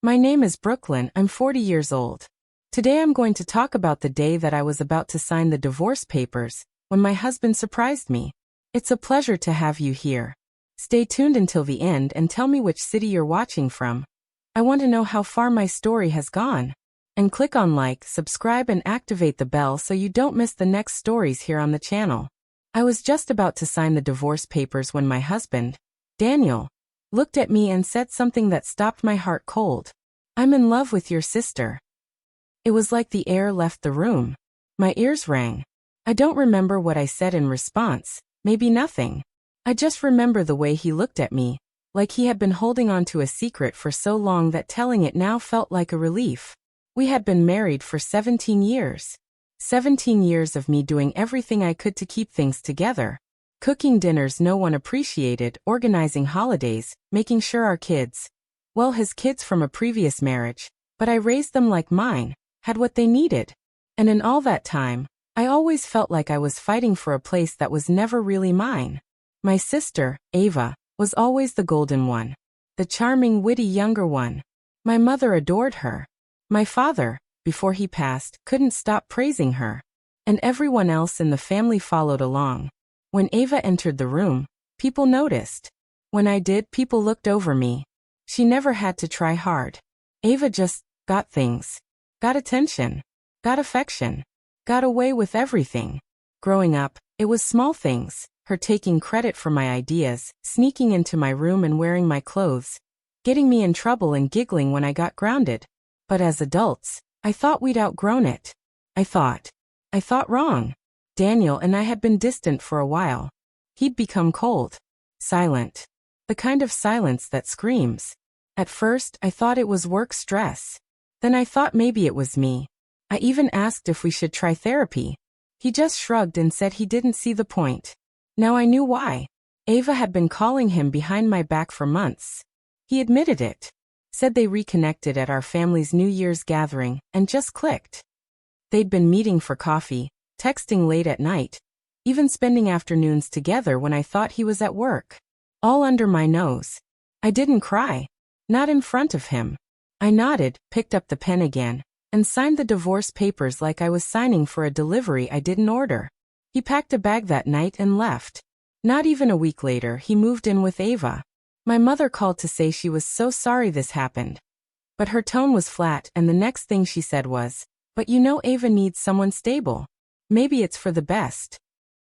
My name is Brooklyn, I'm 40 years old. Today I'm going to talk about the day that I was about to sign the divorce papers, when my husband surprised me. It's a pleasure to have you here. Stay tuned until the end and tell me which city you're watching from. I want to know how far my story has gone. And click on like, subscribe and activate the bell so you don't miss the next stories here on the channel. I was just about to sign the divorce papers when my husband, Daniel, looked at me and said something that stopped my heart cold. "I'm in love with your sister." It was like the air left the room. My ears rang. I don't remember what I said in response, maybe nothing. I just remember the way he looked at me, like he had been holding on to a secret for so long that telling it now felt like a relief. We had been married for 17 years. 17 years of me doing everything I could to keep things together. Cooking dinners no one appreciated, organizing holidays, making sure our kids, well, his kids from a previous marriage, but I raised them like mine, had what they needed. And in all that time, I always felt like I was fighting for a place that was never really mine. My sister, Ava, was always the golden one. The charming, witty younger one. My mother adored her. My father, before he passed, couldn't stop praising her. And everyone else in the family followed along. When Ava entered the room, people noticed. When I did, people looked over me. She never had to try hard. Ava just got things. Got attention. Got affection. Got away with everything. Growing up, it was small things. Her taking credit for my ideas, sneaking into my room and wearing my clothes, getting me in trouble and giggling when I got grounded. But as adults, I thought we'd outgrown it. I thought wrong. Daniel and I had been distant for a while. He'd become cold. Silent. The kind of silence that screams. At first, I thought it was work stress. Then I thought maybe it was me. I even asked if we should try therapy. He just shrugged and said he didn't see the point. Now I knew why. Ava had been calling him behind my back for months. He admitted it. Said they reconnected at our family's New Year's gathering, and just clicked. They'd been meeting for coffee, texting late at night, even spending afternoons together when I thought he was at work. All under my nose. I didn't cry. Not in front of him. I nodded, picked up the pen again, and signed the divorce papers like I was signing for a delivery I didn't order. He packed a bag that night and left. Not even a week later, he moved in with Ava. My mother called to say she was so sorry this happened. But her tone was flat and the next thing she said was, "But you know Ava needs someone stable. Maybe it's for the best."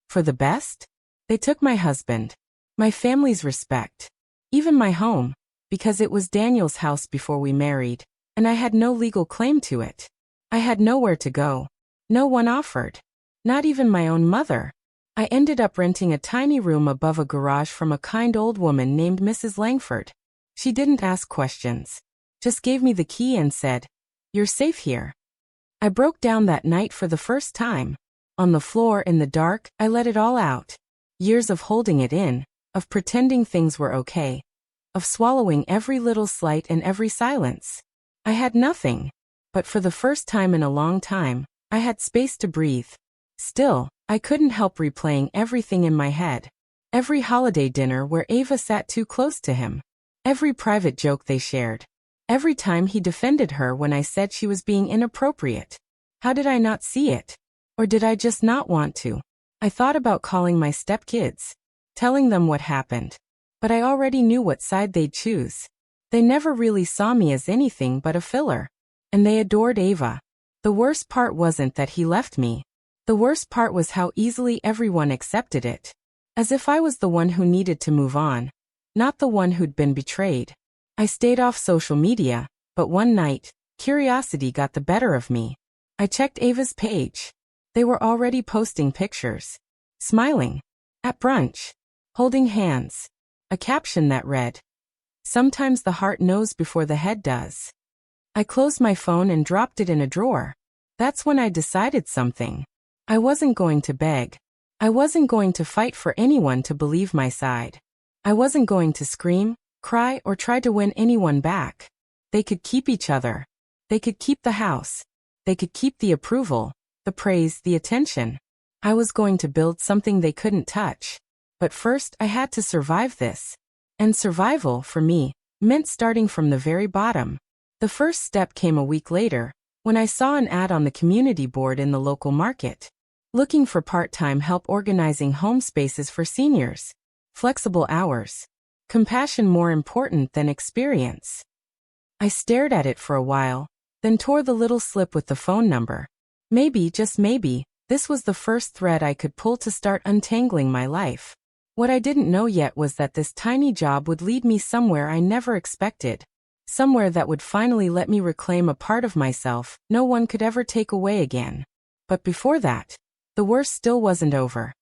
For the best? They took my husband. My family's respect. Even my home, because it was Daniel's house before we married, and I had no legal claim to it. I had nowhere to go. No one offered. Not even my own mother. I ended up renting a tiny room above a garage from a kind old woman named Mrs. Langford. She didn't ask questions. Just gave me the key and said, "You're safe here." I broke down that night for the first time. On the floor in the dark, I let it all out. Years of holding it in, of pretending things were okay, of swallowing every little slight and every silence. I had nothing. But for the first time in a long time, I had space to breathe. Still, I couldn't help replaying everything in my head. Every holiday dinner where Ava sat too close to him. Every private joke they shared. Every time he defended her when I said she was being inappropriate. How did I not see it? Or did I just not want to? I thought about calling my stepkids, telling them what happened. But I already knew what side they'd choose. They never really saw me as anything but a filler. And they adored Ava. The worst part wasn't that he left me. The worst part was how easily everyone accepted it. As if I was the one who needed to move on, not the one who'd been betrayed. I stayed off social media, but one night, curiosity got the better of me. I checked Ava's page. They were already posting pictures. Smiling. At brunch. Holding hands. A caption that read, "Sometimes the heart knows before the head does." I closed my phone and dropped it in a drawer. That's when I decided something. I wasn't going to beg. I wasn't going to fight for anyone to believe my side. I wasn't going to scream, cry, or try to win anyone back. They could keep each other. They could keep the house. They could keep the approval, the praise, the attention. I was going to build something they couldn't touch. But first I had to survive this. And survival, for me, meant starting from the very bottom. The first step came a week later, when I saw an ad on the community board in the local market. Looking for part-time help organizing home spaces for seniors. Flexible hours. Compassion more important than experience. I stared at it for a while, then tore the little slip with the phone number. Maybe, just maybe, this was the first thread I could pull to start untangling my life. What I didn't know yet was that this tiny job would lead me somewhere I never expected. Somewhere that would finally let me reclaim a part of myself no one could ever take away again. But before that, the worst still wasn't over.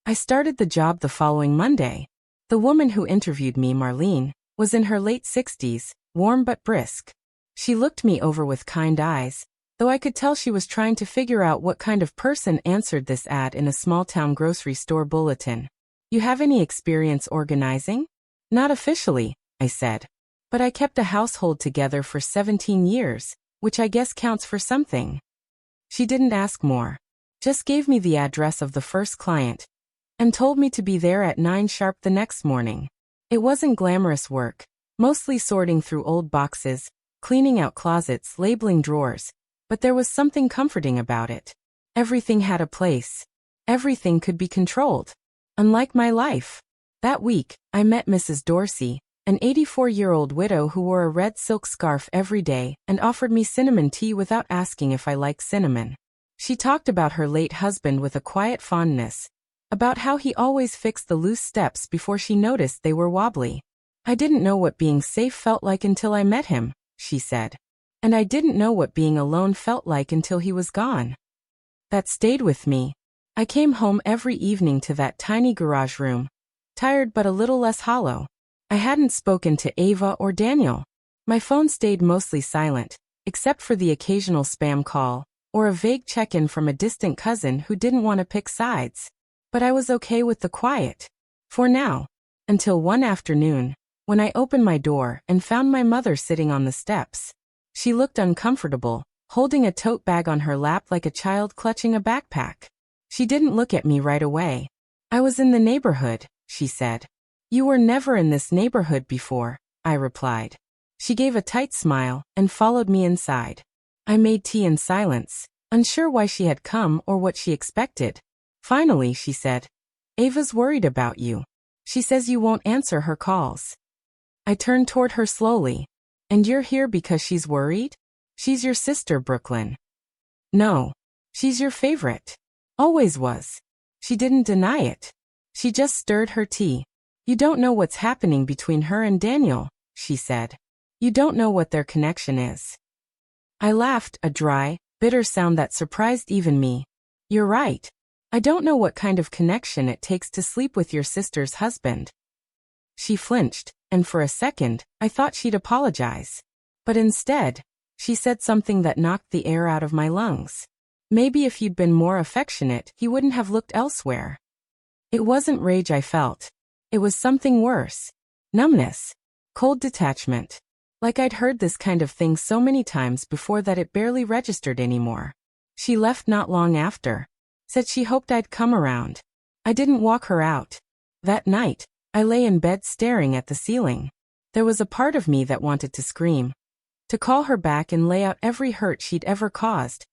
I started the job the following Monday. The woman who interviewed me, Marlene, was in her late 60s, warm but brisk. She looked me over with kind eyes, though I could tell she was trying to figure out what kind of person answered this ad in a small-town grocery store bulletin. You have any experience organizing? Not officially, I said. But I kept a household together for 17 years, which I guess counts for something. She didn't ask more. Just gave me the address of the first client, and told me to be there at 9 sharp the next morning. It wasn't glamorous work, mostly sorting through old boxes, cleaning out closets, labeling drawers, but there was something comforting about it. Everything had a place. Everything could be controlled. Unlike my life. That week, I met Mrs. Dorsey, an 84-year-old widow who wore a red silk scarf every day and offered me cinnamon tea without asking if I liked cinnamon. She talked about her late husband with a quiet fondness, about how he always fixed the loose steps before she noticed they were wobbly. I didn't know what being safe felt like until I met him, she said. And I didn't know what being alone felt like until he was gone. That stayed with me. I came home every evening to that tiny garage room, tired but a little less hollow. I hadn't spoken to Ava or Daniel. My phone stayed mostly silent, except for the occasional spam call, or a vague check-in from a distant cousin who didn't want to pick sides. But I was okay with the quiet. For now. Until one afternoon, when I opened my door and found my mother sitting on the steps. She looked uncomfortable, holding a tote bag on her lap like a child clutching a backpack. She didn't look at me right away. I was in the neighborhood, she said. You were never in this neighborhood before, I replied. She gave a tight smile and followed me inside. I made tea in silence, unsure why she had come or what she expected. Finally, she said, Ava's worried about you. She says you won't answer her calls. I turned toward her slowly. And you're here because she's worried? She's your sister, Brooklyn. No. She's your favorite. Always was. She didn't deny it. She just stirred her tea. You don't know what's happening between her and Daniel, she said. You don't know what their connection is. I laughed, a dry, bitter sound that surprised even me. You're right. I don't know what kind of connection it takes to sleep with your sister's husband. She flinched, and for a second, I thought she'd apologize. But instead, she said something that knocked the air out of my lungs. Maybe if you'd been more affectionate, he wouldn't have looked elsewhere. It wasn't rage I felt. It was something worse. Numbness. Cold detachment. Like I'd heard this kind of thing so many times before that it barely registered anymore. She left not long after. Said she hoped I'd come around. I didn't walk her out. That night, I lay in bed staring at the ceiling. There was a part of me that wanted to scream. To call her back and lay out every hurt she'd ever caused.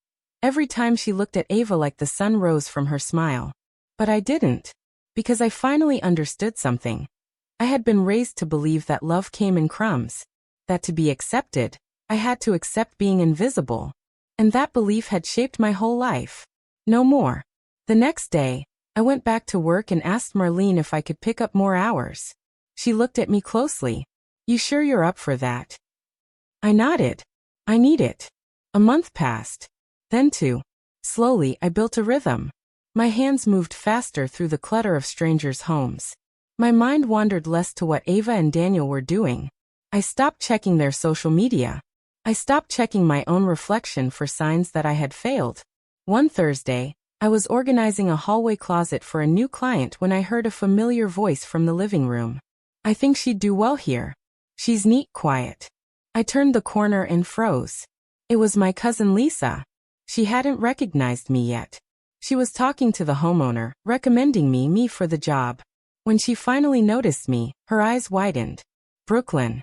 Every time she looked at Ava like the sun rose from her smile. But I didn't. Because I finally understood something. I had been raised to believe that love came in crumbs. That to be accepted, I had to accept being invisible. And that belief had shaped my whole life. No more. The next day, I went back to work and asked Marlene if I could pick up more hours. She looked at me closely. You sure you're up for that? I nodded. I need it. A month passed. Then two. Slowly, I built a rhythm. My hands moved faster through the clutter of strangers' homes. My mind wandered less to what Ava and Daniel were doing. I stopped checking their social media. I stopped checking my own reflection for signs that I had failed. One Thursday, I was organizing a hallway closet for a new client when I heard a familiar voice from the living room. I think she'd do well here. She's neat, quiet. I turned the corner and froze. It was my cousin Lisa. She hadn't recognized me yet. She was talking to the homeowner, recommending me for the job. When she finally noticed me, her eyes widened. Brooklyn.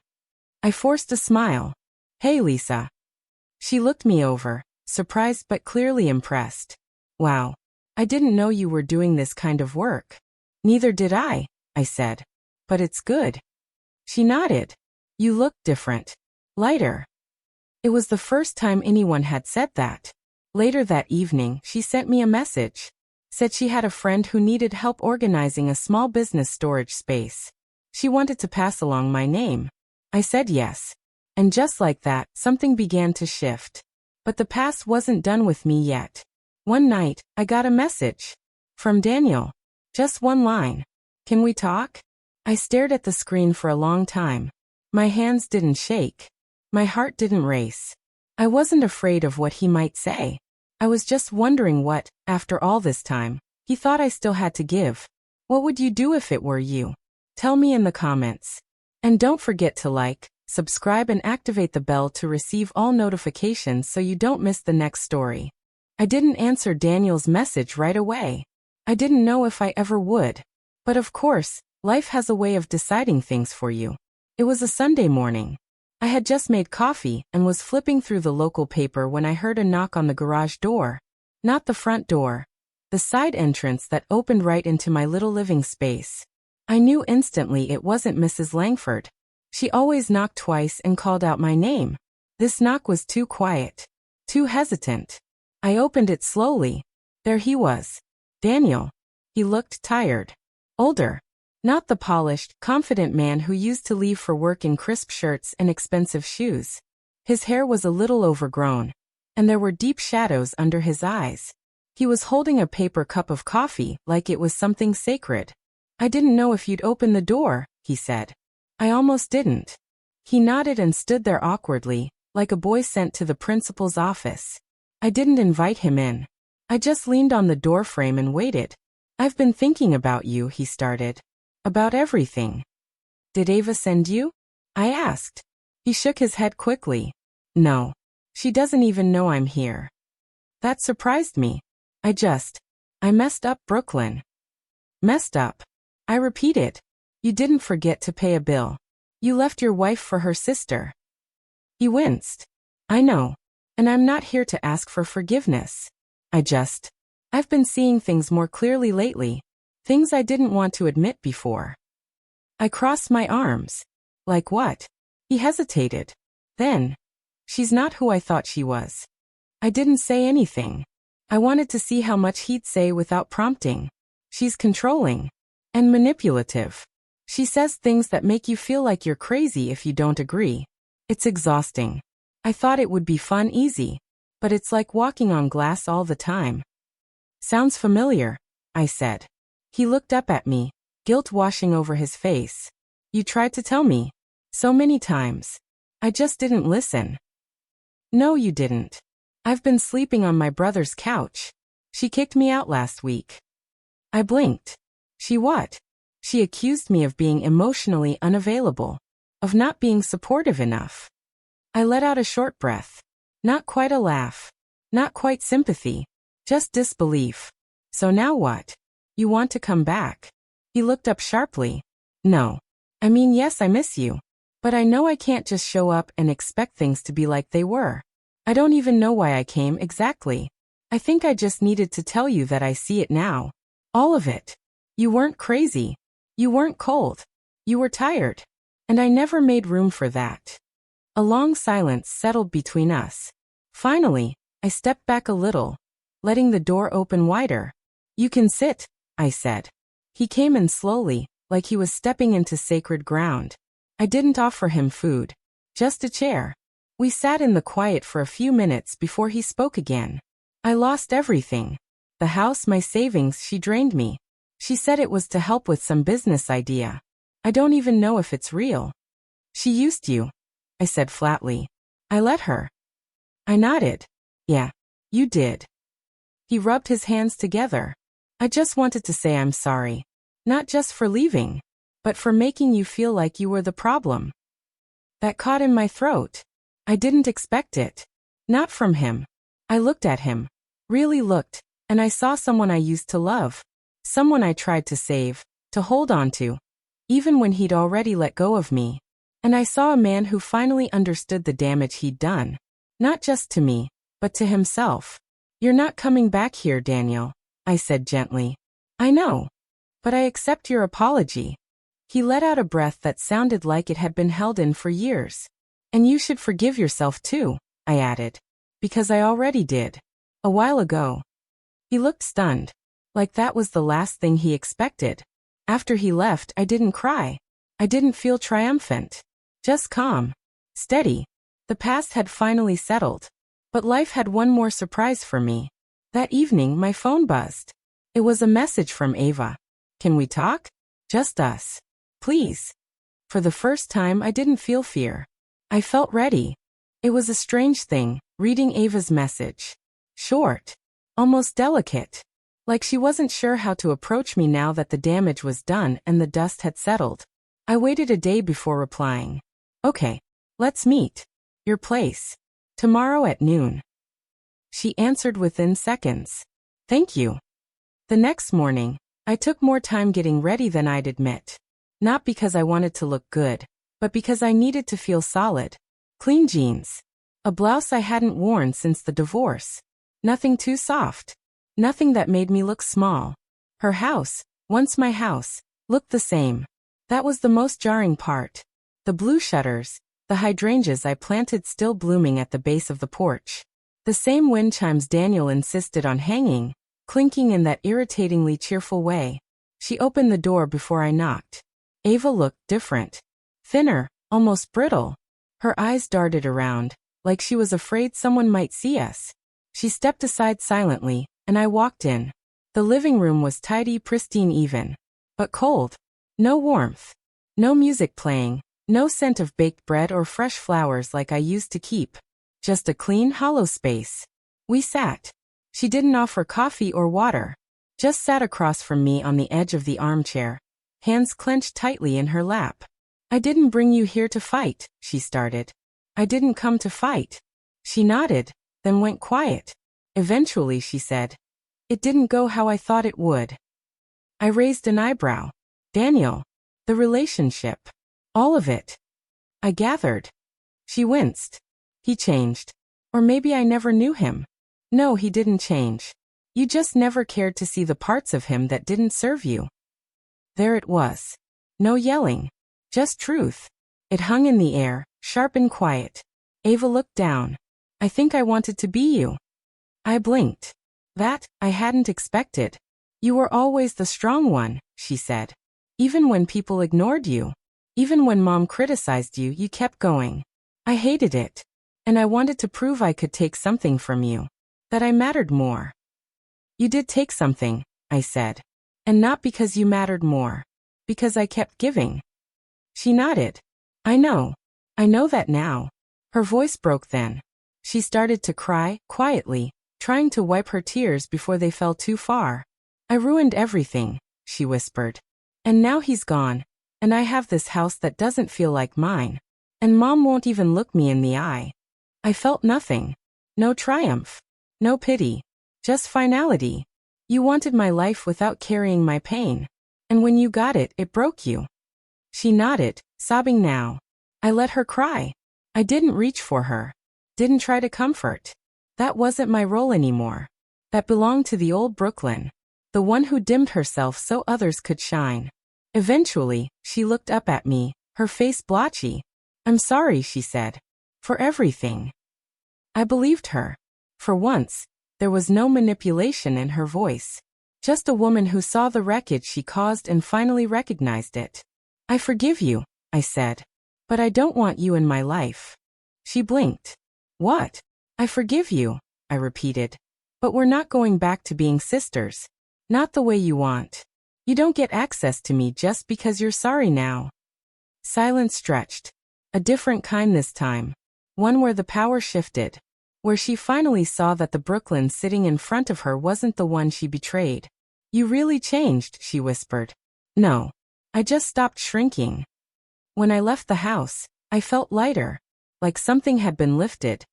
I forced a smile. Hey, Lisa. She looked me over, surprised but clearly impressed. Wow. I didn't know you were doing this kind of work. Neither did I said. But it's good. She nodded. You look different. Lighter. It was the first time anyone had said that. Later that evening, she sent me a message. Said she had a friend who needed help organizing a small business storage space. She wanted to pass along my name. I said yes. And just like that, something began to shift. But the past wasn't done with me yet. One night, I got a message. From Daniel. Just one line. Can we talk? I stared at the screen for a long time. My hands didn't shake. My heart didn't race. I wasn't afraid of what he might say. I was just wondering what, after all this time, he thought I still had to give. What would you do if it were you? Tell me in the comments. And don't forget to like, subscribe and activate the bell to receive all notifications so you don't miss the next story. I didn't answer Daniel's message right away. I didn't know if I ever would. But of course, life has a way of deciding things for you. It was a Sunday morning. I had just made coffee and was flipping through the local paper when I heard a knock on the garage door. Not the front door. The side entrance that opened right into my little living space. I knew instantly it wasn't Mrs. Langford. She always knocked twice and called out my name. This knock was too quiet. Too hesitant. I opened it slowly. There he was. Daniel. He looked tired. Older. Not the polished, confident man who used to leave for work in crisp shirts and expensive shoes. His hair was a little overgrown, and there were deep shadows under his eyes. He was holding a paper cup of coffee like it was something sacred. I didn't know if you'd open the door, he said. I almost didn't. He nodded and stood there awkwardly, like a boy sent to the principal's office. I didn't invite him in. I just leaned on the doorframe and waited. I've been thinking about you, he started. About everything. Did Ava send you? I asked. He shook his head quickly. No. She doesn't even know I'm here. That surprised me. I messed up, Brooklyn. Messed up. I repeated. You didn't forget to pay a bill. You left your wife for her sister. He winced. I know. And I'm not here to ask for forgiveness. I've been seeing things more clearly lately. Things I didn't want to admit before. I crossed my arms. Like what? He hesitated. Then. She's not who I thought she was. I didn't say anything. I wanted to see how much he'd say without prompting. She's controlling. And manipulative. She says things that make you feel like you're crazy if you don't agree. It's exhausting. I thought it would be fun, easy. But it's like walking on glass all the time. Sounds familiar, I said. He looked up at me, guilt washing over his face. You tried to tell me. So many times. I just didn't listen. No, you didn't. I've been sleeping on my brother's couch. She kicked me out last week. I blinked. She what? She accused me of being emotionally unavailable. Of not being supportive enough. I let out a short breath. Not quite a laugh. Not quite sympathy. Just disbelief. So now what? You want to come back? He looked up sharply. No. I mean, yes, I miss you. But I know I can't just show up and expect things to be like they were. I don't even know why I came exactly. I think I just needed to tell you that I see it now. All of it. You weren't crazy. You weren't cold. You were tired. And I never made room for that. A long silence settled between us. Finally, I stepped back a little, letting the door open wider. You can sit, I said. He came in slowly, like he was stepping into sacred ground. I didn't offer him food. Just a chair. We sat in the quiet for a few minutes before he spoke again. I lost everything. The house, my savings, she drained me. She said it was to help with some business idea. I don't even know if it's real. She used you, I said flatly. I let her. I nodded. Yeah, you did. He rubbed his hands together. I just wanted to say I'm sorry. Not just for leaving, but for making you feel like you were the problem. That caught in my throat. I didn't expect it. Not from him. I looked at him. Really looked, and I saw someone I used to love. Someone I tried to save, to hold on to. Even when he'd already let go of me. And I saw a man who finally understood the damage he'd done. Not just to me, but to himself. "You're not coming back here, Daniel," I said gently. "I know. But I accept your apology." He let out a breath that sounded like it had been held in for years. "And you should forgive yourself too," I added. "Because I already did. A while ago." He looked stunned. Like that was the last thing he expected. After he left, I didn't cry. I didn't feel triumphant. Just calm. Steady. The past had finally settled. But life had one more surprise for me. That evening, my phone buzzed. It was a message from Ava. "Can we talk? Just us. Please." For the first time, I didn't feel fear. I felt ready. It was a strange thing, reading Ava's message. Short. Almost delicate. Like she wasn't sure how to approach me now that the damage was done and the dust had settled. I waited a day before replying. "Okay. Let's meet. Your place. Tomorrow at noon." She answered within seconds. "Thank you." The next morning, I took more time getting ready than I'd admit. Not because I wanted to look good, but because I needed to feel solid. Clean jeans. A blouse I hadn't worn since the divorce. Nothing too soft. Nothing that made me look small. Her house, once my house, looked the same. That was the most jarring part. The blue shutters, the hydrangeas I planted still blooming at the base of the porch. The same wind chimes Daniel insisted on hanging, clinking in that irritatingly cheerful way. She opened the door before I knocked. Ava looked different. Thinner, almost brittle. Her eyes darted around, like she was afraid someone might see us. She stepped aside silently, and I walked in. The living room was tidy, pristine even. But cold. No warmth. No music playing. No scent of baked bread or fresh flowers like I used to keep. Just a clean, hollow space. We sat. She didn't offer coffee or water. Just sat across from me on the edge of the armchair, hands clenched tightly in her lap. "I didn't bring you here to fight," she started. "I didn't come to fight." She nodded, then went quiet. Eventually, she said, "It didn't go how I thought it would." I raised an eyebrow. "Daniel. The relationship. All of it." I gathered. She winced. "He changed. Or maybe I never knew him." "No, he didn't change. You just never cared to see the parts of him that didn't serve you." There it was. No yelling. Just truth. It hung in the air, sharp and quiet. Ava looked down. "I think I wanted to be you." I blinked. That, I hadn't expected. "You were always the strong one," she said. "Even when people ignored you. Even when Mom criticized you, you kept going." I hated it. And I wanted to prove I could take something from you. That I mattered more. "You did take something," I said. "And not because you mattered more. Because I kept giving." She nodded. "I know. I know that now." Her voice broke then. She started to cry, quietly, trying to wipe her tears before they fell too far. "I ruined everything," she whispered. "And now he's gone. And I have this house that doesn't feel like mine. And Mom won't even look me in the eye." I felt nothing. No triumph. No pity. Just finality. "You wanted my life without carrying my pain. And when you got it, it broke you." She nodded, sobbing now. I let her cry. I didn't reach for her. Didn't try to comfort. That wasn't my role anymore. That belonged to the old Brooklyn. The one who dimmed herself so others could shine. Eventually, she looked up at me, her face blotchy. "I'm sorry," she said. "For everything." I believed her. For once, there was no manipulation in her voice. Just a woman who saw the wreckage she caused and finally recognized it. "I forgive you," I said. "But I don't want you in my life." She blinked. "What?" "I forgive you," I repeated. "But we're not going back to being sisters. Not the way you want. You don't get access to me just because you're sorry now." Silence stretched. A different kind this time. One where the power shifted. Where she finally saw that the Brooklyn sitting in front of her wasn't the one she betrayed. "You really changed," she whispered. "No. I just stopped shrinking." When I left the house, I felt lighter. Like something had been lifted.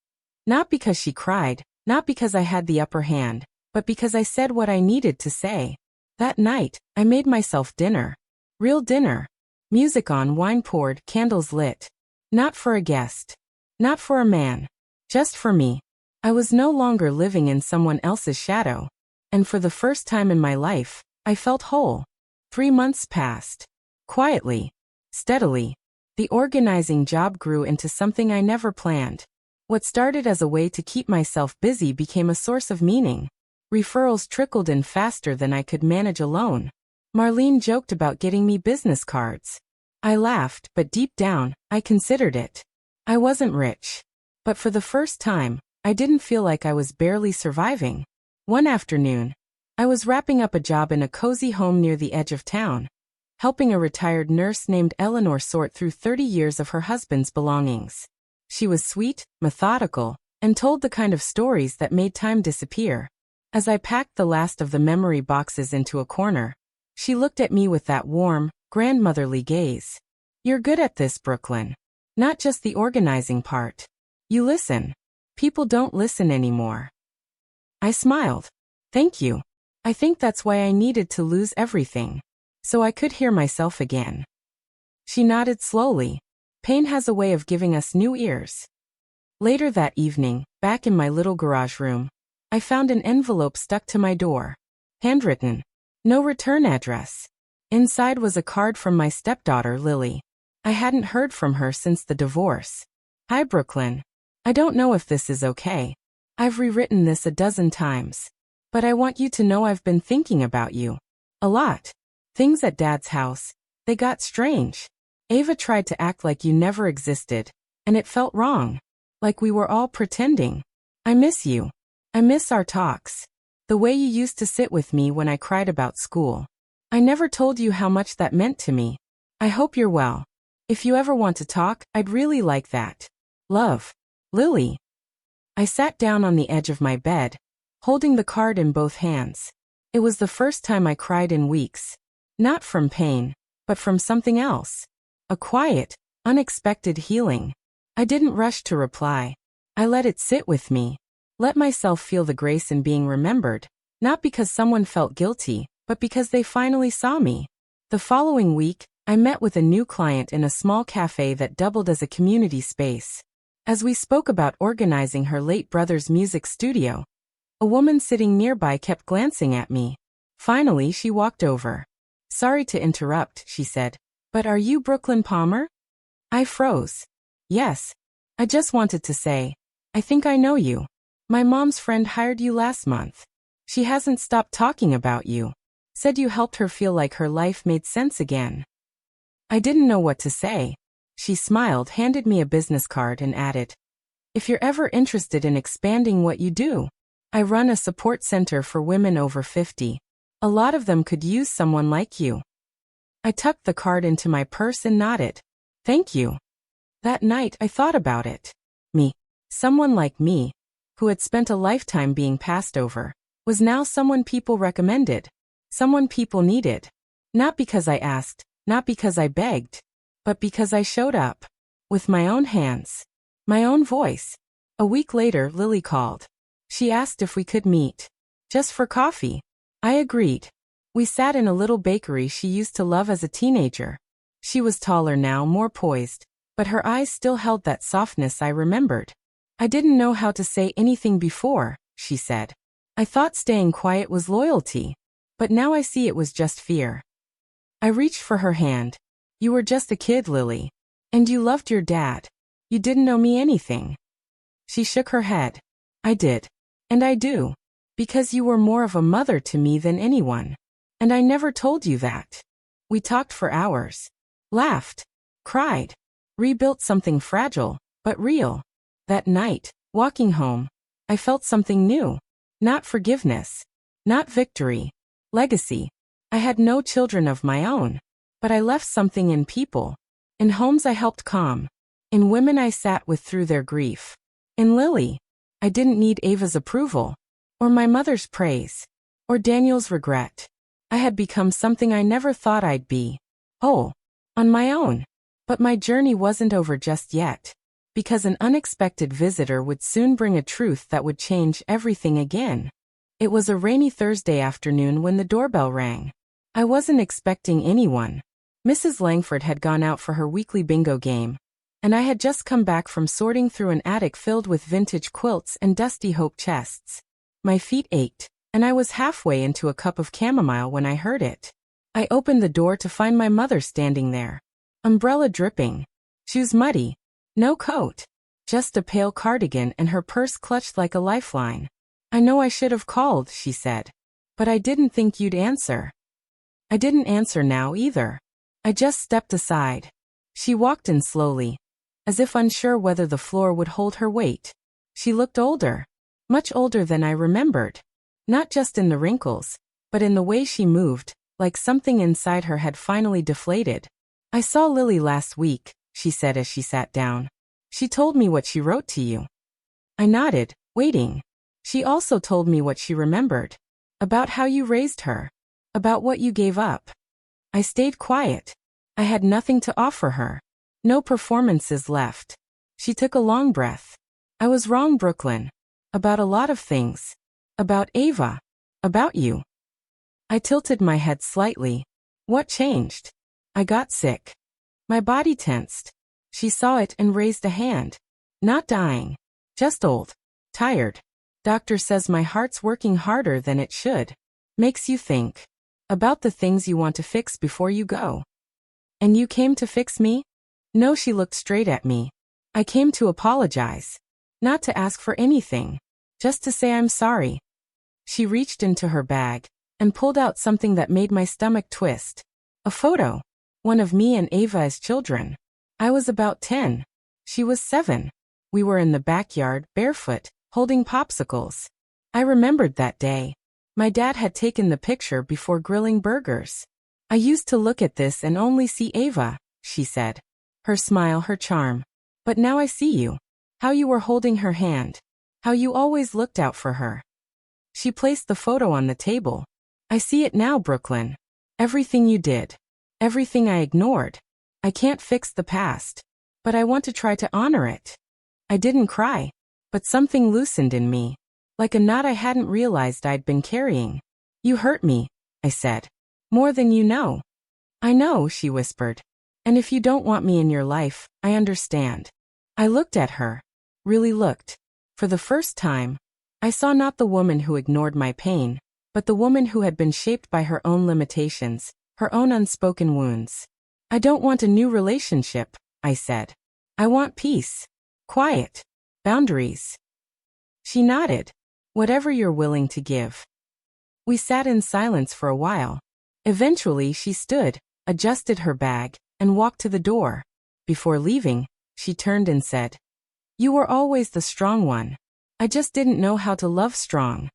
Not because she cried, not because I had the upper hand, but because I said what I needed to say. That night, I made myself dinner. Real dinner. Music on, wine poured, candles lit. Not for a guest. Not for a man. Just for me. I was no longer living in someone else's shadow. And for the first time in my life, I felt whole. 3 months passed. Quietly. Steadily. The organizing job grew into something I never planned. What started as a way to keep myself busy became a source of meaning. Referrals trickled in faster than I could manage alone. Marlene joked about getting me business cards. I laughed, but deep down, I considered it. I wasn't rich. But for the first time, I didn't feel like I was barely surviving. One afternoon, I was wrapping up a job in a cozy home near the edge of town, helping a retired nurse named Eleanor sort through 30 years of her husband's belongings. She was sweet, methodical, and told the kind of stories that made time disappear. As I packed the last of the memory boxes into a corner, she looked at me with that warm, grandmotherly gaze. "You're good at this, Brooklyn. Not just the organizing part. You listen. People don't listen anymore." I smiled. "Thank you. I think that's why I needed to lose everything. So I could hear myself again." She nodded slowly. Pain has a way of giving us new ears. Later that evening, back in my little garage room, I found an envelope stuck to my door. Handwritten. No return address. Inside was a card from my stepdaughter, Lily. I hadn't heard from her since the divorce. "Hi, Brooklyn. I don't know if this is okay. I've rewritten this a dozen times. But I want you to know I've been thinking about you. A lot. Things at Dad's house, they got strange. Ava tried to act like you never existed, and it felt wrong. Like we were all pretending. I miss you. I miss our talks. The way you used to sit with me when I cried about school. I never told you how much that meant to me. I hope you're well. If you ever want to talk, I'd really like that. Love. Lily." I sat down on the edge of my bed, holding the card in both hands. It was the first time I cried in weeks. Not from pain, but from something else. A quiet, unexpected healing. I didn't rush to reply. I let it sit with me. Let myself feel the grace in being remembered, not because someone felt guilty, but because they finally saw me. The following week, I met with a new client in a small cafe that doubled as a community space. As we spoke about organizing her late brother's music studio, a woman sitting nearby kept glancing at me. Finally, she walked over. "Sorry to interrupt," she said, "but are you Brooklyn Palmer?" I froze. "Yes. I just wanted to say, I think I know you. My mom's friend hired you last month. She hasn't stopped talking about you. Said you helped her feel like her life made sense again." I didn't know what to say. She smiled, handed me a business card, and added, "If you're ever interested in expanding what you do, I run a support center for women over 50. A lot of them could use someone like you." I tucked the card into my purse and nodded. "Thank you." That night I thought about it. Me. Someone like me, who had spent a lifetime being passed over, was now someone people recommended. Someone people needed. Not because I asked, not because I begged, but because I showed up. With my own hands. My own voice. A week later, Lily called. She asked if we could meet. Just for coffee. I agreed. We sat in a little bakery she used to love as a teenager. She was taller now, more poised, but her eyes still held that softness I remembered. "I didn't know how to say anything before," she said. "I thought staying quiet was loyalty, but now I see it was just fear." I reached for her hand. "You were just a kid, Lily. And you loved your dad. You didn't know me anything." She shook her head. "I did. And I do. Because you were more of a mother to me than anyone. And I never told you that." We talked for hours. Laughed. Cried. Rebuilt something fragile, but real. That night, walking home, I felt something new. Not forgiveness. Not victory. Legacy. I had no children of my own. But I left something in people. In homes I helped calm. In women I sat with through their grief. In Lily. I didn't need Ava's approval. Or my mother's praise. Or Daniel's regret. I had become something I never thought I'd be. Whole. On my own. But my journey wasn't over just yet. Because an unexpected visitor would soon bring a truth that would change everything again. It was a rainy Thursday afternoon when the doorbell rang. I wasn't expecting anyone. Mrs. Langford had gone out for her weekly bingo game, and I had just come back from sorting through an attic filled with vintage quilts and dusty hope chests. My feet ached, and I was halfway into a cup of chamomile when I heard it. I opened the door to find my mother standing there. Umbrella dripping. Shoes muddy. No coat. Just a pale cardigan and her purse clutched like a lifeline. I know I should have called, she said. But I didn't think you'd answer. I didn't answer now either. I just stepped aside. She walked in slowly, as if unsure whether the floor would hold her weight. She looked older. Much older than I remembered. Not just in the wrinkles, but in the way she moved, like something inside her had finally deflated. I saw Lily last week, she said as she sat down. She told me what she wrote to you. I nodded, waiting. She also told me what she remembered. About how you raised her. About what you gave up. I stayed quiet. I had nothing to offer her. No performances left. She took a long breath. I was wrong, Brooklyn. About a lot of things. About Ava. About you. I tilted my head slightly. What changed? I got sick. My body tensed. She saw it and raised a hand. Not dying. Just old. Tired. Doctor says my heart's working harder than it should. Makes you think. About the things you want to fix before you go. And you came to fix me? No, she looked straight at me. I came to apologize. Not to ask for anything. Just to say I'm sorry. She reached into her bag and pulled out something that made my stomach twist. A photo. One of me and Ava as children. I was about 10. She was 7. We were in the backyard, barefoot, holding popsicles. I remembered that day. My dad had taken the picture before grilling burgers. I used to look at this and only see Ava, she said. Her smile, her charm. But now I see you. How you were holding her hand. How you always looked out for her. She placed the photo on the table. I see it now, Brooklyn. Everything you did. Everything I ignored. I can't fix the past. But I want to try to honor it. I didn't cry. But something loosened in me. Like a knot I hadn't realized I'd been carrying. You hurt me, I said. More than you know. I know, she whispered. And if you don't want me in your life, I understand. I looked at her. Really looked. For the first time, I saw not the woman who ignored my pain, but the woman who had been shaped by her own limitations, her own unspoken wounds. I don't want a new relationship, I said. I want peace. Quiet. Boundaries. She nodded. Whatever you're willing to give. We sat in silence for a while. Eventually she stood, adjusted her bag, and walked to the door. Before leaving, she turned and said, "You were always the strong one. I just didn't know how to love strong."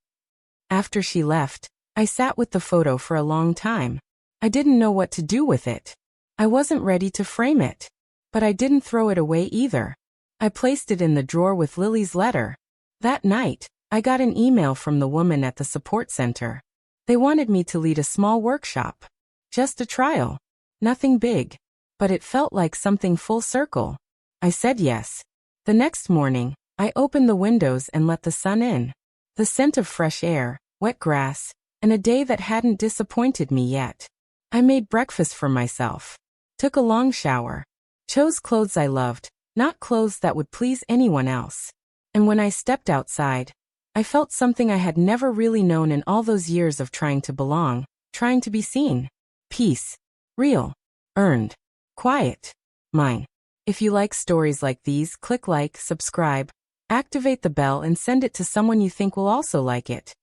After she left, I sat with the photo for a long time. I didn't know what to do with it. I wasn't ready to frame it. But I didn't throw it away either. I placed it in the drawer with Lily's letter. That night, I got an email from the woman at the support center. They wanted me to lead a small workshop. Just a trial. Nothing big. But it felt like something full circle. I said yes. The next morning, I opened the windows and let the sun in. The scent of fresh air, wet grass, and a day that hadn't disappointed me yet. I made breakfast for myself. Took a long shower. Chose clothes I loved, not clothes that would please anyone else. And when I stepped outside, I felt something I had never really known in all those years of trying to belong, trying to be seen. Peace. Real. Earned. Quiet. Mine. If you like stories like these, click like, subscribe, activate the bell and send it to someone you think will also like it.